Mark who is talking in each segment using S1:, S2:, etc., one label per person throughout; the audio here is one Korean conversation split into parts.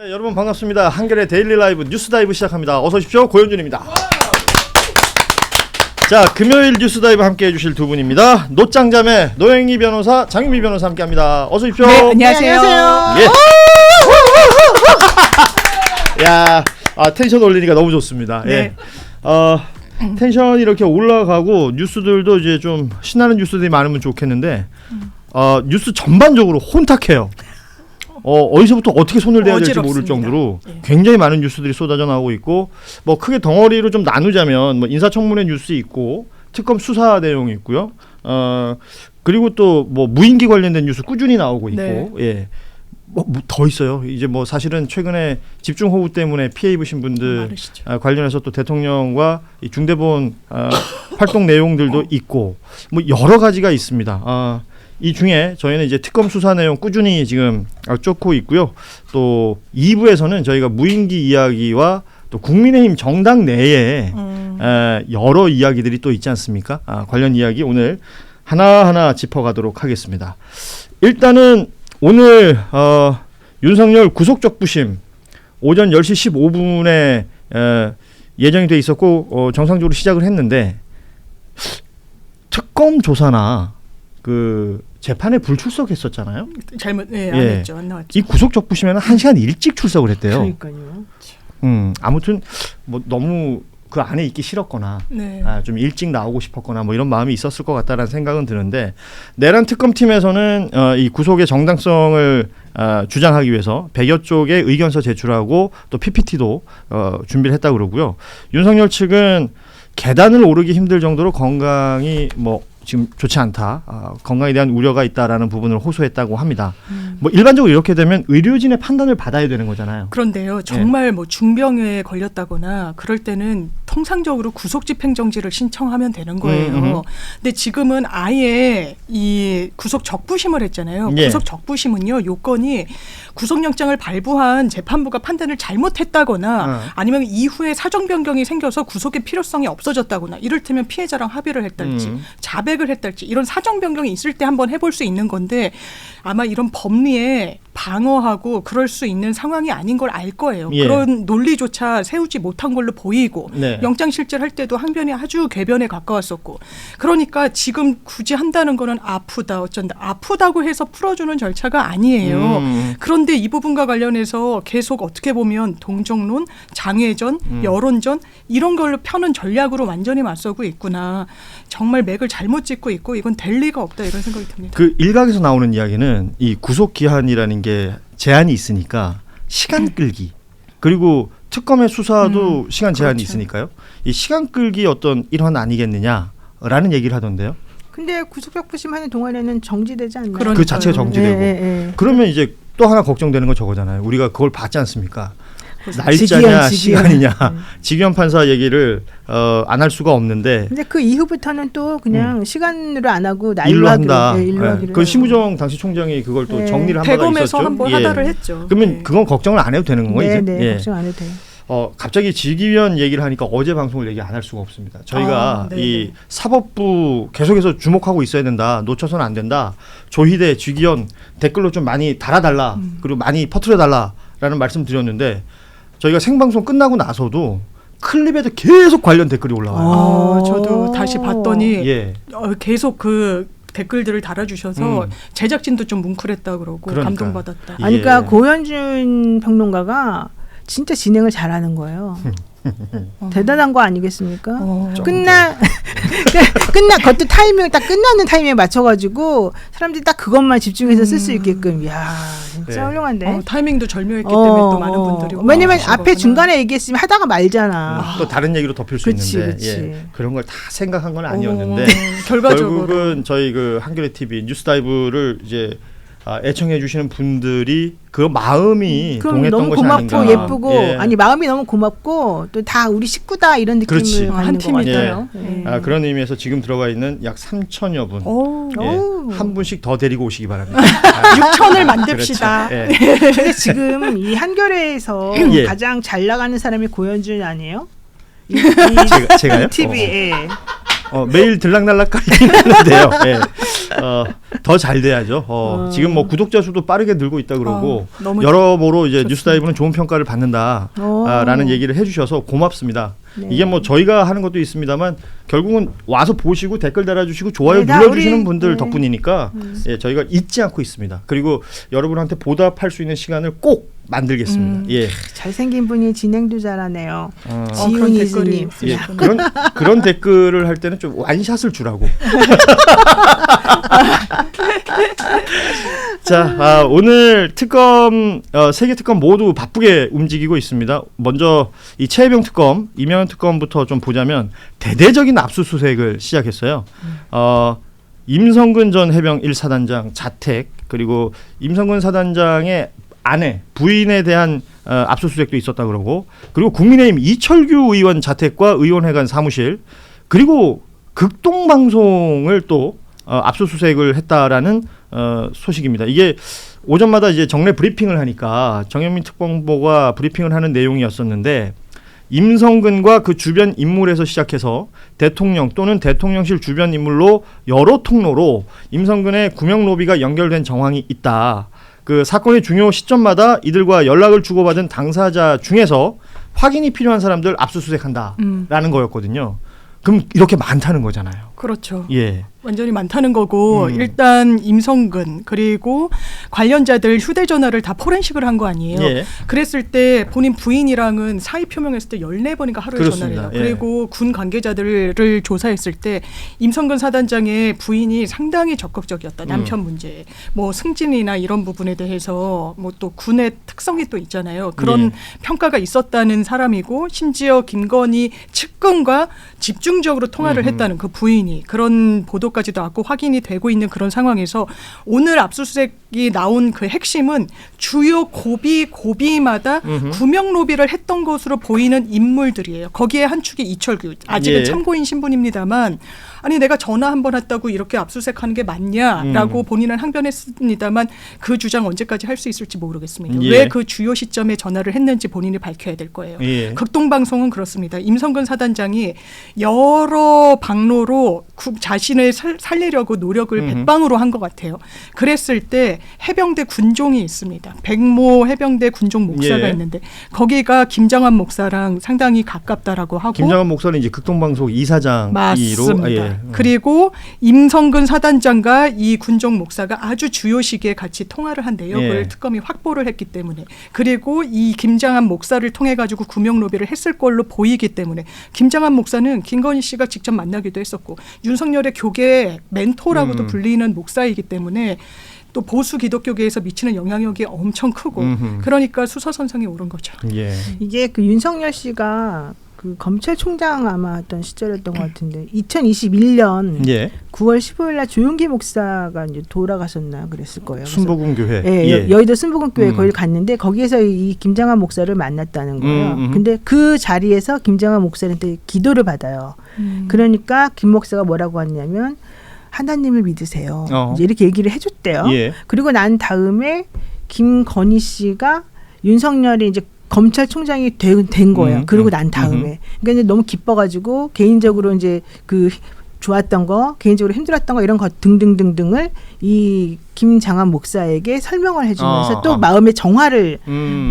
S1: 네, 여러분 반갑습니다. 한겨레 데일리 라이브 뉴스 다이브 시작합니다. 어서 오십시오. 고현준입니다. 자, 금요일 뉴스 다이브 함께 해주실 두 분입니다. 노짱자매 노영희 변호사, 장윤미 변호사 함께합니다. 어서 오십시오.
S2: 네, 안녕하세요.
S1: 예. 야, 텐션 올리니까 너무 좋습니다.
S2: 네.
S1: 예. 텐션이 이렇게 올라가고 뉴스들도 이제 좀 신나는 뉴스들이 많으면 좋겠는데 뉴스 전반적으로 혼탁해요. 어디서부터 어떻게 손을 대야 될지
S2: 어지럽습니다.
S1: 모를 정도로
S2: 예.
S1: 굉장히 많은 뉴스들이 쏟아져 나오고 있고, 뭐 크게 덩어리로 좀 나누자면 뭐 인사청문회 뉴스 있고 특검 수사 내용이 있고요. 그리고 또 뭐 무인기 관련된 뉴스 꾸준히 나오고 있고,
S2: 네.
S1: 예. 뭐 더 있어요. 이제 뭐 사실은 최근에 집중호우 때문에 피해 입으신 분들
S2: 많으시죠.
S1: 관련해서 또 대통령과 이 중대본 활동 내용들도 있고 뭐 여러 가지가 있습니다. 이 중에 저희는 이제 특검 수사 내용 꾸준히 지금 쫓고 있고요. 또 2부에서는 저희가 무인기 이야기와 또 국민의힘 정당 내에 여러 이야기들이 또 있지 않습니까? 관련 이야기 오늘 하나하나 짚어가도록 하겠습니다. 일단은 오늘 윤석열 구속적부심 오전 10시 15분에 예정이 돼 있었고 정상적으로 시작을 했는데, 특검 조사나 그 재판에 불출석했었잖아요.
S2: 잘못 안 했죠. 안 나왔죠.
S1: 이 구속적부심에는 1시간 일찍 출석을 했대요.
S3: 그러니까요.
S1: 아무튼 뭐 너무 그 안에 있기 싫었거나
S2: 네.
S1: 좀 일찍 나오고 싶었거나 뭐 이런 마음이 있었을 것 같다라는 생각은 드는데, 내란 특검팀에서는 이 구속의 정당성을 주장하기 위해서 100여 쪽의 의견서 제출하고 또 PPT도 준비를 했다고 그러고요. 윤석열 측은 계단을 오르기 힘들 정도로 건강이 뭐 지금 좋지 않다, 건강에 대한 우려가 있다라는 부분을 호소했다고 합니다. 뭐 일반적으로 이렇게 되면 의료진의 판단을 받아야 되는 거잖아요.
S2: 그런데요, 정말 뭐 중병에 걸렸다거나 그럴 때는 통상적으로 구속집행정지를 신청하면 되는 거예요. 근데 지금은 아예 이 구속적부심을 했잖아요.
S1: 예.
S2: 구속적부심은요, 요건이 구속영장을 발부한 재판부가 판단을 잘못했다거나 아니면 이후에 사정 변경이 생겨서 구속의 필요성이 없어졌다거나, 이를테면 피해자랑 합의를 했달지 자백을 했달지 이런 사정 변경이 있을 때 한번 해볼 수 있는 건데, 아마 이런 법리에 방어하고 그럴 수 있는 상황이 아닌 걸 알 거예요.
S1: 예.
S2: 그런 논리조차 세우지 못한 걸로 보이고,
S1: 네.
S2: 영장 실질할 때도 항변이 아주 궤변에 가까웠었고, 그러니까 지금 굳이 한다는 거는 아프다 어쩐다, 아프다고 해서 풀어주는 절차가 아니에요. 그런데 이 부분과 관련해서 계속 어떻게 보면 동정론, 장외전, 여론전 이런 걸로 펴는 전략으로 완전히 맞서고 있구나. 정말 맥을 잘못 짚고 있고 이건 될 리가 없다, 이런 생각이 듭니다.
S1: 그 일각에서 나오는 이야기는 이 구속 기한이라는 게 제한이 있으니까 시간 끌기, 그리고 특검의 수사도 시간 제한이
S2: 그렇죠.
S1: 있으니까요. 이 시간 끌기 어떤 일환 아니겠느냐라는 얘기를 하던데요.
S3: 근데 구속적부심 하는 동안에는 정지되지 않나요?
S2: 그러니까요.
S1: 그 자체가 정지되고.
S3: 예.
S1: 그러면 이제 또 하나 걱정되는 건 저거잖아요. 우리가 그걸 받지 않습니까? 날짜냐
S3: 직위원.
S1: 시간이냐 직위원 판사 얘기를 안 할 수가 없는데,
S3: 근데 그 이후부터는 또 그냥 시간으로 안 하고
S1: 일로
S3: 날로
S1: 한다.
S3: 하기로, 일로 하기로
S1: 그
S3: 해요.
S1: 심우정 당시 총장이 그걸 또
S3: 네.
S1: 정리를 한 바가
S2: 대검에서
S1: 있었죠.
S2: 한번
S1: 예.
S2: 하다를 했죠.
S1: 그러면
S2: 네.
S1: 그건 걱정을 안 해도 되는 건가요, 이제?
S3: 네,
S1: 예.
S3: 걱정 안 해도 돼요.
S1: 갑자기 직위원 얘기를 하니까 어제 방송을 얘기 안 할 수가 없습니다. 저희가
S2: 네네.
S1: 이 사법부 계속해서 주목하고 있어야 된다, 놓쳐서는 안 된다, 조희대 직위원 댓글로 좀 많이 달아달라, 그리고 많이 퍼뜨려달라라는 말씀 드렸는데, 저희가 생방송 끝나고 나서도 클립에도 계속 관련 댓글이 올라와요.
S2: 저도 다시 봤더니
S1: 예.
S2: 계속 그 댓글들을 달아주셔서 제작진도 좀 뭉클했다 그러고,
S1: 그러니까.
S2: 감동받았다.
S1: 예.
S3: 아니, 그러니까 고현준 평론가가 진짜 진행을 잘하는 거예요. 대단한 거 아니겠습니까? 끝나 그것도 타이밍을 딱 끝나는 타이밍에 맞춰가지고 사람들이 딱 그것만 집중해서 쓸 수 있게끔. 야, 진짜
S1: 네.
S3: 훌륭한데.
S2: 타이밍도 절묘했기 때문에 또 많은 분들이
S3: 왜냐면
S2: 와주신
S3: 앞에
S2: 거구나.
S3: 중간에 얘기했으면 하다가 말잖아.
S1: 또 다른 얘기로 덮일 수
S3: 그치,
S1: 있는데,
S3: 그치.
S1: 예. 그런 걸 다 생각한 건 아니었는데
S2: 결과적으로
S1: 결국은 저희 그 한겨레 TV 뉴스다이브를 이제 애청해 주시는 분들이 그 마음이
S3: 그럼
S1: 동했던
S3: 너무
S1: 것이
S3: 고맙고
S1: 아닌가.
S3: 예쁘고,
S1: 예.
S3: 아니 마음이 너무 고맙고 또 다 우리 식구다 이런 느낌을
S1: 그렇지.
S3: 받는
S2: 한
S3: 것
S2: 팀이다.
S3: 같아요.
S2: 예.
S3: 예.
S1: 그런 의미에서 지금 들어가 있는 약 3,000여 분,
S2: 오,
S1: 예. 한 분씩 더 데리고 오시기 바랍니다.
S2: 6천을 만듭시다.
S1: 그렇죠. 예.
S3: 근데 지금 이 한겨레에서
S1: 예.
S3: 가장 잘 나가는 사람이 고현준 아니에요?
S1: 제가요?
S3: TV에
S1: 매일 들락날락 거리긴 하는데요. 예. 더 잘 돼야죠. 지금 뭐 구독자 수도 빠르게 늘고 있다 그러고
S2: 너무
S1: 여러모로 이제
S2: 좋습니다.
S1: 뉴스다이브는 좋은 평가를 받는다라는 얘기를 해주셔서 고맙습니다.
S3: 네.
S1: 이게 뭐 저희가 하는 것도 있습니다만 결국은 와서 보시고 댓글 달아주시고 좋아요
S3: 네, 다
S1: 눌러주시는
S3: 우리-
S1: 분들
S3: 네.
S1: 덕분이니까 예, 저희가 잊지 않고 있습니다. 그리고 여러분한테 보답할 수 있는 시간을 꼭 만들겠습니다. 예.
S3: 잘생긴 분이 진행도 잘하네요.
S2: 그런
S3: 지훈이
S2: 댓글이
S3: 이수님.
S1: 예,
S2: 있으시구나.
S1: 그런 댓글을 할 때는 좀 완샷을 주라고. 자, 오늘 특검 세계 특검 모두 바쁘게 움직이고 있습니다. 먼저 이 최혜병 특검, 이명현 특검부터 좀 보자면 대대적인 압수수색을 시작했어요. 임성근 전 해병 1사단장 자택 그리고 임성근 사단장의 아내 부인에 대한 압수수색도 있었다 그러고 그리고 국민의힘 이철규 의원 자택과 의원회관 사무실 그리고 극동방송을 또 압수수색을 했다라는 소식입니다. 이게 오전마다 이제 정례 브리핑을 하니까 정현민 특검보가 브리핑을 하는 내용이었었는데 임성근과 그 주변 인물에서 시작해서 대통령 또는 대통령실 주변 인물로 여러 통로로 임성근의 구명 로비가 연결된 정황이 있다. 그 사건의 중요 시점마다 이들과 연락을 주고받은 당사자 중에서 확인이 필요한 사람들 압수수색한다라는 거였거든요. 그럼 이렇게 많다는 거잖아요.
S2: 그렇죠.
S1: 예.
S2: 완전히 많다는 거고 일단 임성근 그리고 관련자들 휴대전화를 다 포렌식을 한 거 아니에요.
S1: 예.
S2: 그랬을 때 본인 부인이랑은 사의 표명했을 때 14번인가 하루에
S1: 그렇습니다.
S2: 전화를 해요.
S1: 예.
S2: 그리고 군 관계자들을 조사했을 때 임성근 사단장의 부인이 상당히 적극적이었다. 남편 문제, 뭐 승진이나 이런 부분에 대해서 뭐 또 군의 특성이 또 있잖아요. 그런
S1: 예.
S2: 평가가 있었다는 사람이고 심지어 김건희 측근과 집중적으로 통화를 했다는 그 부인이 그런 보도까지도 왔고 확인이 되고 있는 그런 상황에서 오늘 압수수색이 나온 그 핵심은 주요 고비마다 구명 로비를 했던 것으로 보이는 인물들이에요. 거기에 한 축이 이철규. 아직은
S1: 예.
S2: 참고인 신분입니다만 아니 내가 전화 한 번 했다고 이렇게 압수수색하는 게 맞냐라고 본인은 항변했습니다만 그 주장 언제까지 할 수 있을지 모르겠습니다.
S1: 예.
S2: 왜 그 주요 시점에 전화를 했는지 본인이 밝혀야 될 거예요.
S1: 예.
S2: 극동방송은 그렇습니다. 임성근 사단장이 여러 방로로 자신을 살리려고 노력을 백방으로 한 것 같아요. 그랬을 때 해병대 군종이 있습니다. 백모 해병대 군종 목사가
S1: 예.
S2: 있는데 거기가 김장환 목사랑 상당히 가깝다라고 하고
S1: 김장한 목사는 이제 극동방송 이사장으로
S2: 맞습니다. 그리고 임성근 사단장과 이 군종 목사가 아주 주요 시기에 같이 통화를 한 내역을
S1: 예.
S2: 특검이 확보를 했기 때문에 그리고 이 김장한 목사를 통해 가지고 구명 로비를 했을 걸로 보이기 때문에 김장한 목사는 김건희 씨가 직접 만나기도 했었고 윤석열의 교계 멘토라고도 불리는 목사이기 때문에 또 보수 기독교계에서 미치는 영향력이 엄청 크고 그러니까 수사선상에 오른 거죠.
S1: 예.
S3: 이게 그 윤석열 씨가 그 검찰총장 아마 했던 시절이었던 것 같은데 2021년
S1: 예.
S3: 9월 15일 날 조용기 목사가 이제 돌아가셨나 그랬을 거예요. 그래서
S1: 순복음 교회.
S3: 예, 여의도 순복음교회 거기를 갔는데 거기에서 이 김장한 목사를 만났다는 거예요. 근데 그 자리에서 김장한 목사한테 기도를 받아요. 그러니까 김 목사가 뭐라고 했냐면 하나님을 믿으세요. 이제 이렇게 얘기를 해줬대요.
S1: 예.
S3: 그리고 난 다음에 김건희 씨가 윤석열이 이제 검찰총장이 된 거예요. 그러고 난 다음에. 그러니까 이제 너무 기뻐가지고 개인적으로 이제 그 좋았던 거, 개인적으로 힘들었던 거 이런 것 등등등등을 이 김장한 목사에게 설명을 해주면서 또 마음의 정화를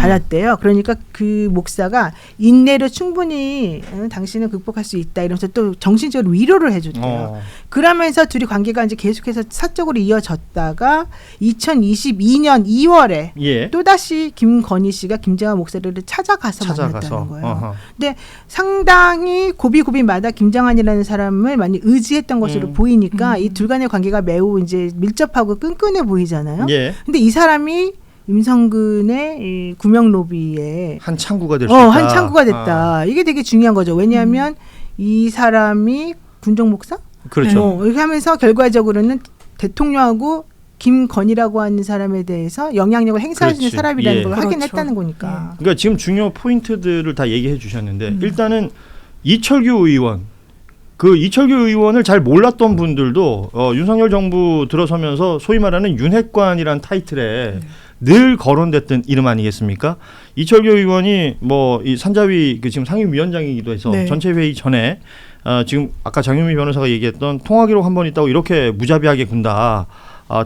S3: 받았대요. 그러니까 그 목사가 인내로 충분히 당신은 극복할 수 있다 이러면서 또 정신적으로 위로를 해줬대요. 그러면서 둘이 관계가 이제 계속해서 사적으로 이어졌다가 2022년 2월에
S1: 예.
S3: 또다시 김건희 씨가 김장한 목사를 찾아가서 만났다는 거예요.
S1: 어허.
S3: 근데 상당히 고비마다 김장한이라는 사람을 많이 의지했던 것으로 보이니까 이 둘 간의 관계가 매우 이제 밀접하고 끈끈해 보이잖아요.
S1: 예.
S3: 근데 이 사람이 임성근의 이 구명 로비에
S1: 한 창구가 될 수 있다.
S3: 한 창구가 됐다. 이게 되게 중요한 거죠. 왜냐하면 이 사람이 군종 목사?
S1: 그렇죠.
S3: 이렇게 하면서 결과적으로는 대통령하고 김건희라고 하는 사람에 대해서 영향력을 행사할 수 있는
S1: 그렇지.
S3: 사람이라는
S1: 예.
S3: 걸
S2: 그렇죠.
S3: 확인했다는 거니까.
S1: 그러니까 지금 중요 포인트들을 다 얘기해 주셨는데 일단은 이철규 의원 그 이철규 의원을 잘 몰랐던 분들도 윤석열 정부 들어서면서 소위 말하는 윤핵관이란 타이틀에 늘 거론됐던 이름 아니겠습니까? 이철규 의원이 뭐 이 산자위 그 지금 상임위원장이기도 해서
S2: 네.
S1: 전체 회의 전에 지금 아까 장윤미 변호사가 얘기했던 통화 기록 한 번 있다고 이렇게 무자비하게 군다.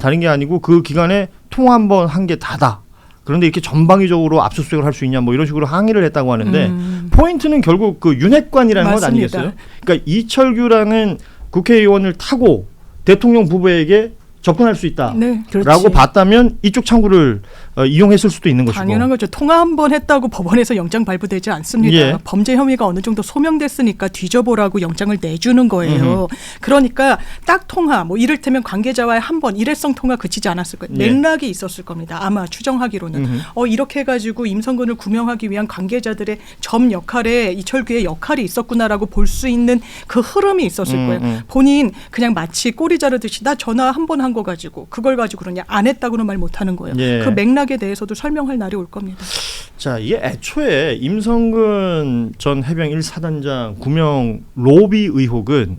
S1: 다른 게 아니고 그 기간에 통화 한 번 한 게 다다. 그런데 이렇게 전방위적으로 압수수색을 할 수 있냐 뭐 이런 식으로 항의를 했다고 하는데 포인트는 결국 그 윤핵관이라는 것
S2: 맞습니다.
S1: 아니겠어요? 그러니까 이철규라는 국회의원을 타고 대통령 부부에게 접근할 수 있다.
S2: 네.
S1: 라고 봤다면 이쪽 창구를 이용했을 수도 있는 것이고.
S2: 당연한 거죠. 통화 한 번 했다고 법원에서 영장 발부되지 않습니다.
S1: 예.
S2: 범죄 혐의가 어느 정도 소명됐으니까 뒤져보라고 영장을 내주는 거예요. 그러니까 딱 통화, 뭐 이를테면 관계자와의 한 번 일회성 통화 그치지 않았을 거예요.
S1: 예.
S2: 맥락이 있었을 겁니다. 아마 추정하기로는. 이렇게 해가지고 임성근을 구명하기 위한 관계자들의 점 역할에 이철규의 역할이 있었구나라고 볼 수 있는 그 흐름이 있었을 거예요. 본인 그냥 마치 꼬리 자르듯이 나 전화 한 번 한 거 가지고 그걸 가지고 그러냐 안 했다고는 말 못하는 거예요.
S1: 예.
S2: 그 맥락에 대해서도 설명할 날이 올 겁니다.
S1: 자, 이게 애초에 임성근 전 해병 1사단장 구명 로비 의혹은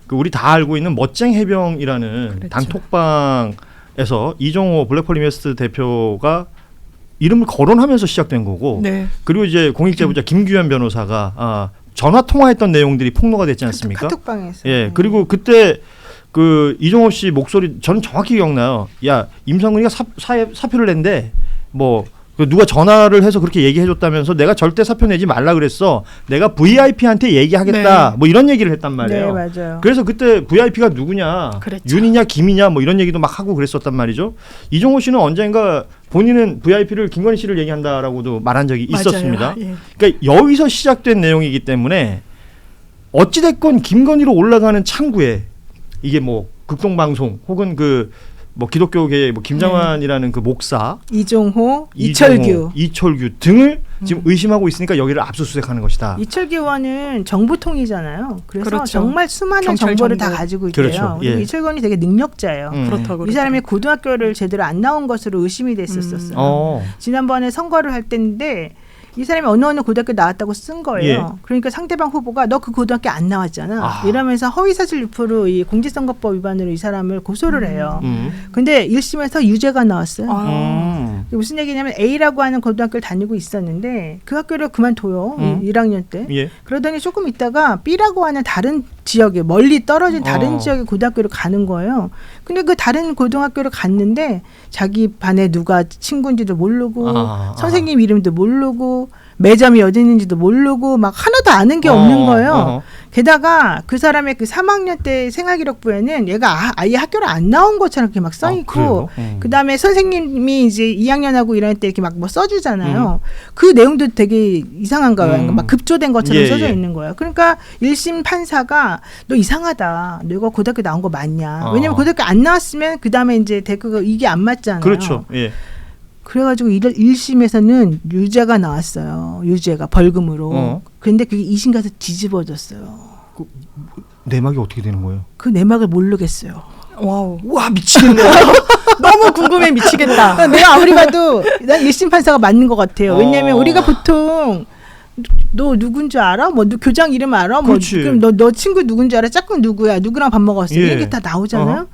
S1: 그 우리 다 알고 있는 멋쟁 해병이라는
S2: 그렇죠.
S1: 단톡방에서 이종호 블랙펄 리메스 대표가 이름을 거론하면서 시작된 거고
S2: 네.
S1: 그리고 이제 공익제보자 김규현 변호사가 전화 통화했던 내용들이 폭로가 됐지 않습니까?
S3: 카톡방에서.
S1: 예, 그리고 그때 그 이종호 씨 목소리 저는 정확히 기억나요. 야, 임성근이가 사표를 낸대. 뭐 누가 전화를 해서 그렇게 얘기해줬다면서 내가 절대 사표 내지 말라 그랬어. 내가 VIP한테 얘기하겠다.
S2: 네.
S1: 뭐 이런 얘기를 했단 말이에요.
S3: 네, 맞아요.
S1: 그래서 그때 VIP가 누구냐,
S2: 그랬죠.
S1: 윤이냐, 김이냐, 뭐 이런 얘기도 막 하고 그랬었단 말이죠. 이종호 씨는 언젠가 본인은 VIP를 김건희 씨를 얘기한다라고도 말한 적이 있었습니다.
S2: 맞아요. 예.
S1: 그러니까 여기서 시작된 내용이기 때문에 어찌됐건 김건희로 올라가는 창구에 이게 뭐 극동방송 혹은 그 뭐 기독교계 뭐 김장환이라는 그 목사
S3: 이종호, 이철규.
S1: 이철규 등을 지금 의심하고 있으니까 여기를 압수수색하는 것이다.
S3: 이철규 의원은 정보통이잖아요. 그래서
S2: 그렇죠.
S3: 정말 수많은
S2: 경찰
S3: 정보를
S2: 정보.
S3: 다 가지고 있대요.
S1: 그렇죠.
S3: 그리고
S1: 예.
S3: 이철규 의원이 되게 능력자예요.
S2: 그렇다고
S3: 이 사람이 고등학교를 제대로 안 나온 것으로 의심이 됐었어요. 지난번에 선거를 할 때인데 이 사람이 어느 고등학교 나왔다고 쓴 거예요.
S1: 예.
S3: 그러니까 상대방 후보가 너 그 고등학교 안 나왔잖아.
S1: 아.
S3: 이러면서 허위사실 유포로 이 공직선거법 위반으로 이 사람을 고소를 해요.
S1: 음.
S3: 근데 1심에서 유죄가 나왔어요.
S2: 아.
S3: 무슨 얘기냐면 A라고 하는 고등학교를 다니고 있었는데 그 학교를 그만둬요. 1학년 때.
S1: 예.
S3: 그러더니 조금 있다가 B라고 하는 다른 지역에 멀리 떨어진 다른 지역의 고등학교를 가는 거예요. 근데 그 다른 고등학교를 갔는데 자기 반에 누가 친구인지도 모르고 선생님 이름도 모르고 매점이 어디 있는지도 모르고 막 하나도 아는 게 없는 거예요. 게다가 그 사람의 그 3학년 때 생활기록부에는 얘가 아예 학교를 안 나온 것처럼 이렇게 막 써 있고 그다음에 선생님이 이제 2학년하고 1학년 때 이렇게 막 뭐 써주잖아요. 그 내용도 되게 이상한 거예요. 막 급조된 것처럼 써져 있는 거예요. 그러니까 1심 판사가 너 이상하다. 너가 고등학교 나온 거 맞냐? 왜냐면 고등학교 안 나왔으면 그 다음에 이제 대학교가 이게 안 맞잖아요.
S1: 그렇죠. 예.
S3: 그래가지고 1심에서는 유죄가 나왔어요. 유죄가 벌금으로. 그런데 그게 2심 가서 뒤집어졌어요.
S1: 내막이 어떻게 되는 거예요?
S3: 그 내막을 모르겠어요.
S2: 와우.
S1: 와 미치겠네.
S2: 너무 궁금해 미치겠다.
S3: 내가 아무리 봐도 난 1심 판사가 맞는 것 같아요. 왜냐하면 우리가 보통 너 누군지 알아? 뭐 교장 이름 알아? 뭐 그럼 너 친구 누군지 알아? 짝꿍 누구야? 누구랑 밥 먹었어?
S1: 예.
S3: 이게 다 나오잖아요.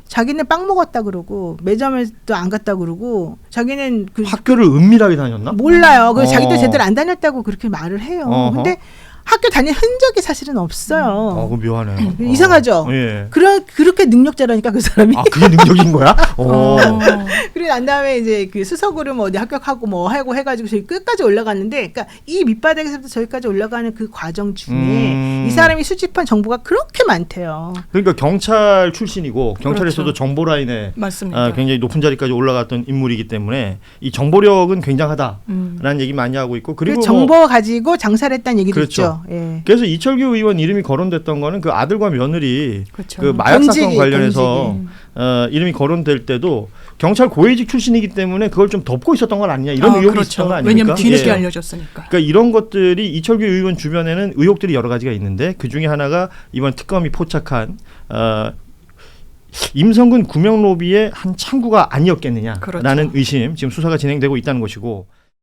S3: 자기는 빵 먹었다 그러고 매점에도 안 갔다 그러고 자기는 그
S1: 학교를 은밀하게 다녔나?
S3: 몰라요. 그 자기도 제대로 안 다녔다고 그렇게 말을 해요. 근데 학교 다닌 흔적이 사실은 없어요.
S1: 그거 묘하네.
S3: 이상하죠.
S1: 예.
S3: 그렇게 능력자라니까 그 사람이.
S1: 아 그게 능력인 거야?
S3: 그리고 난 다음에 이제 그 수석으로 뭐 어디 합격하고 뭐 하고 해가지고 저희 끝까지 올라갔는데, 그러니까 이 밑바닥에서부터 저기까지 올라가는 그 과정 중에 이 사람이 수집한 정보가 그렇게 많대요.
S1: 그러니까 경찰 출신이고 경찰에서도
S2: 그렇죠.
S1: 정보 라인에
S2: 맞습니다.
S1: 굉장히 높은 자리까지 올라갔던 인물이기 때문에 이 정보력은 굉장하다라는 얘기 많이 하고 있고 그리고
S3: 정보 가지고 장사를 했다는 얘기도
S1: 그렇죠.
S3: 있죠. 예.
S1: 그래서 이철규 의원 이름이 거론됐던 거는 그 아들과 며느리
S2: 그렇죠.
S1: 그 마약 사건 관련해서 이름이 거론될 때도 경찰 고위직 출신이기 때문에 그걸 좀 덮고 있었던 건 아니냐 이런 의혹이
S2: 그렇죠.
S1: 있었던 거 아닙니까?
S2: 왜냐하면 뒤늦게
S1: 예.
S2: 알려졌으니까.
S1: 그러니까 이런 것들이 이철규 의원 주변에는 의혹들이 여러 가지가 있는데 그 중에 하나가 이번 특검이 포착한 임성근 구명 로비의 한 창구가 아니었겠느냐라는
S2: 그렇죠.
S1: 의심 지금 수사가 진행되고 있다는 것이고.